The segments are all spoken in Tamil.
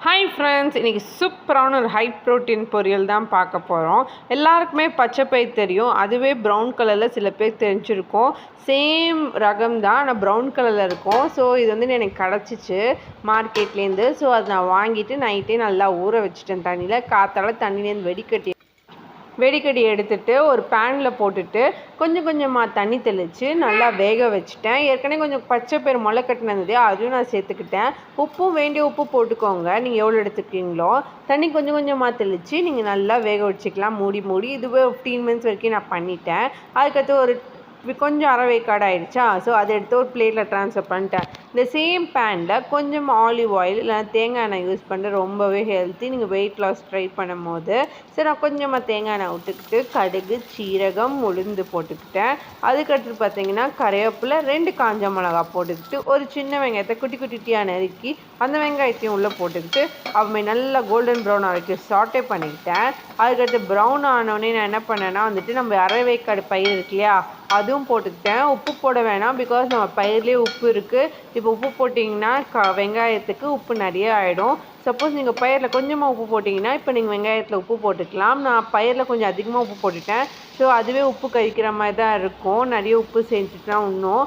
ஹாய் ஃப்ரெண்ட்ஸ், இன்றைக்கி சூப்பரான ஒரு ஹை ப்ரோட்டீன் பொரியல் தான் பார்க்க போகிறோம். எல்லாருக்குமே பச்சை பயிர் தெரியும். அதுவே ப்ரௌன் கலரில் சில பேர் தெரிஞ்சிருக்கும். சேம் ரகம் தான், ஆனால் ப்ரௌன் கலரில் இருக்கும். ஸோ இது வந்து எனக்கு கிடச்சிச்சு மார்க்கெட்லேருந்து. ஸோ அதை நான் வாங்கிட்டு நைட்டே நல்லா ஊற வச்சுட்டேன் தண்ணியில். காத்தால தண்ணிலேருந்து வெடிக்கட்டி எடுத்துகிட்டு ஒரு பேனில் போட்டுட்டு கொஞ்சம் கொஞ்சமாக தண்ணி தெளித்து நல்லா வேக வச்சுட்டேன். ஏற்கனவே கொஞ்சம் பச்சை பயிர் முளை கட்டினது அதையும் நான் சேர்த்துக்கிட்டேன். உப்பும் வேண்டிய உப்பு போட்டுக்கோங்க, நீங்கள் எவ்வளோ எடுத்துக்கிங்களோ. தண்ணி கொஞ்சம் கொஞ்சமாக தெளித்து நீங்கள் நல்லா வேக வச்சுக்கலாம் மூடி. இதுவே 15 மினிட்ஸ் வரைக்கும் நான் பண்ணிட்டேன். அதுக்கடுத்து ஒரு கொஞ்சம் அரைவேக்காடு ஆகிடுச்சா. ஸோ அதை எடுத்து ஒரு பிளேட்டில் ட்ரான்ஸ்ஃபர் பண்ணிட்டேன். இந்த சேம் பேனில் கொஞ்சம் ஆலிவ் ஆயில் இல்லைனா தேங்காய் எண்ணெய் யூஸ் பண்ணி ரொம்பவே ஹெல்த்தி. நீங்கள் வெயிட் லாஸ் ட்ரை பண்ணும் போது சரி நான் கொஞ்சமாக தேங்காய் எண்ணெய் விட்டுக்கிட்டு கடுகு, சீரகம், உளுந்து போட்டுக்கிட்டேன். அதுக்கடுத்து பார்த்தீங்கன்னா கறிவேப்பிலை, 2 காஞ்ச மிளகா போட்டுக்கிட்டு ஒரு சின்ன வெங்காயத்தை குட்டி குட்டியாக நறுக்கி அந்த வெங்காயத்தையும் உள்ளே போட்டுக்கிட்டு அப்புறமே நல்லா கோல்டன் ப்ரௌன் வரைக்கும் சாட்டே பண்ணிக்கிட்டேன். அதுக்கடுத்து ப்ரௌன் ஆனோடனே நான் என்ன பண்ணேன்னா வந்துட்டு நம்ம அரைவேக்காடு பயிர் இருக்கு இல்லையா, அதுவும் போட்டுக்கிட்டேன். உப்பு போட வேணாம், பிகாஸ் நம்ம பயிர்லேயே உப்பு இருக்குது. இப்போ உப்பு போட்டிங்கன்னா வெங்காயத்துக்கு உப்பு நிறைய ஆகிடும். சப்போஸ் நீங்கள் பயிரில் கொஞ்சமாக உப்பு போட்டிங்கன்னா இப்போ நீங்கள் வெங்காயத்தில் உப்பு போட்டுக்கலாம். நான் பயிரில் கொஞ்சம் அதிகமாக உப்பு போட்டுட்டேன். ஸோ அதுவே உப்பு கழிக்கிற மாதிரி தான் இருக்கும். நிறைய உப்பு செஞ்சுட்டுனா இன்னும்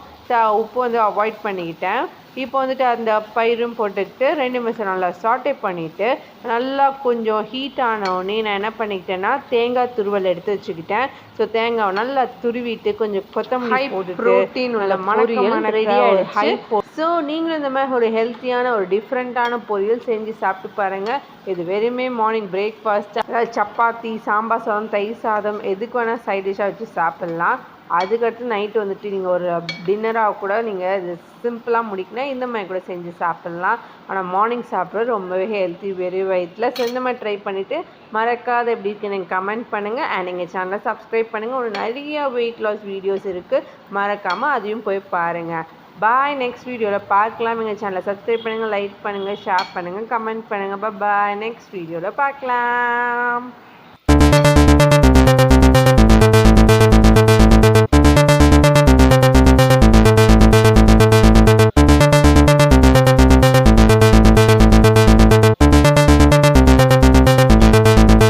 உப்பு வந்து அவாய்ட் பண்ணிக்கிட்டேன். இப்போ வந்துட்டு அந்த பயிரும் போட்டுக்கிட்டு 2 நிமிஷம் நல்லா சாட்டே பண்ணிவிட்டு நல்லா கொஞ்சம் ஹீட் ஆனவுடனே நான் என்ன பண்ணிக்கிட்டேன்னா தேங்காய் துருவல் எடுத்து வச்சுக்கிட்டேன். ஸோ தேங்காவை நல்லா துருவிட்டு கொஞ்சம் கொத்தமல்லி போட்டுட்டு ப்ரோட்டீன் உள்ள மணக்க ரெடி ஆகிடுச்சு. ஸோ நீங்களும் இந்த மாதிரி ஒரு ஹெல்த்தியான ஒரு டிஃப்ரெண்ட்டான பொரியல் செஞ்சு சாப்பிட்டு பாருங்கள். இது வெறுமே மார்னிங் பிரேக்ஃபாஸ்ட்டாக சப்பாத்தி, சாம்பார் சாதம், தயிர் சாதம் எதுக்கு வேணால் சைட் டிஷ்ஷாக வச்சு சாப்பிட்லாம். அதுக்கடுத்து நைட்டு வந்துட்டு நீங்கள் ஒரு டின்னராக கூட நீங்கள் இது சிம்பிளாக முடிக்கணும். இந்த மாதிரி கூட செஞ்சு சாப்பிட்லாம். ஆனால் மார்னிங் சாப்பிட்றது ரொம்பவே ஹெல்த்தி வெறும் வயிற்றில். ஸோ இந்த மாதிரி ட்ரை பண்ணிவிட்டு மறக்காத எப்படி இருக்கு நீங்கள் கமெண்ட் பண்ணுங்கள். அண்ட் எங்கள் சேனலை சப்ஸ்கிரைப் பண்ணுங்கள். ஒரு நிறைய வெயிட் லாஸ் வீடியோஸ் இருக்குது, மறக்காமல் அதையும் போய் பாருங்கள். பாய், நெக்ஸ்ட் வீடியோவில் பார்க்கலாம். எங்கள் சேனலை சப்ஸ்கிரைப் பண்ணுங்கள், லைக் பண்ணுங்கள், ஷேர் பண்ணுங்கள், கமெண்ட் பண்ணுங்கள். பாய், நெக்ஸ்ட் வீடியோவில் பார்க்கலாம்.